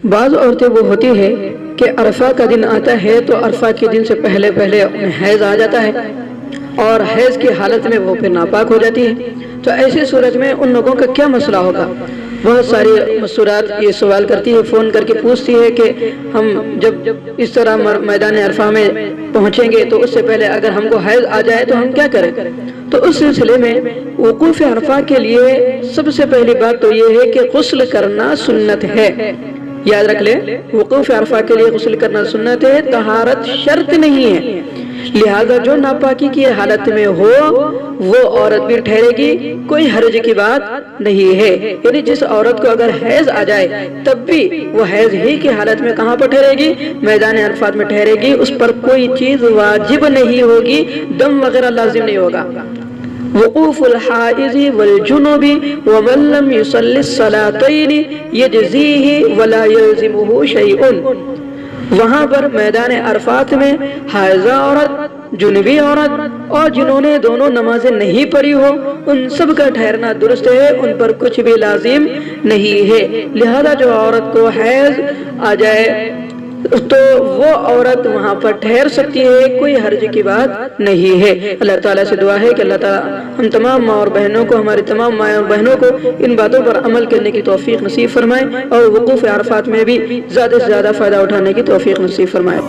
بعض عورتیں وہ ہوتی ہے کہ عرفہ کا دن آتا ہے تو عرفہ کے دن سے پہلے انہیں حیض آ جاتا ہے اور حیض کی حالت میں وہ پھر ناپاک ہو جاتی ہے، تو ایسی صورت میں ان لوگوں کا کیا مسئلہ ہوگا؟ بہت ساری مستورات یہ سوال کرتی ہے، فون کر کے پوچھتی ہے کہ ہم جب اس طرح میدان عرفہ میں پہنچیں گے تو اس سے پہلے اگر ہم کو حیض آ جائے تو ہم کیا کریں؟ تو اس سلسلے میں وقوف عرفہ کے لیے سب سے پہلی بات تو یہ ہے کہ غسل کرنا سنت ہے۔ یاد رکھ لیں، وقوف عرفہ کے لیے غسل کرنا سنت ہے، طہارت شرط نہیں ہے، لہذا جو ناپاکی کی حالت میں ہو وہ عورت بھی ٹھہرے گی، کوئی حرج کی بات نہیں ہے۔ یعنی جس عورت کو اگر حیض آ جائے تب بھی وہ حیض ہی کی حالت میں کہاں پر ٹھہرے گی؟ میدان عرفات میں ٹھہرے گی، اس پر کوئی چیز واجب نہیں ہوگی، دم وغیرہ لازم نہیں ہوگا۔ وقوف الحائض والجنوب ومن لم يصلي الصلاتين يجزيه ولا يلزمه شيء، وہاں پر میدان عرفات میں حائضہ عورت، جنوبی عورت اور جنہوں نے دونوں نمازیں نہیں پڑھی ہو ان سب کا ٹھہرنا درست ہے، ان پر کچھ بھی لازم نہیں ہے۔ لہذا جو عورت کو حیض آ جائے تو وہ عورت وہاں پر ٹھہر سکتی ہے، کوئی حرج کی بات نہیں ہے۔ اللہ تعالیٰ سے دعا ہے کہ اللہ تعالیٰ ہم تمام ماں اور بہنوں کو، ہماری تمام ماں اور بہنوں کو ان باتوں پر عمل کرنے کی توفیق نصیب فرمائے اور وقوف عرفات میں بھی زیادہ سے زیادہ فائدہ اٹھانے کی توفیق نصیب فرمائے۔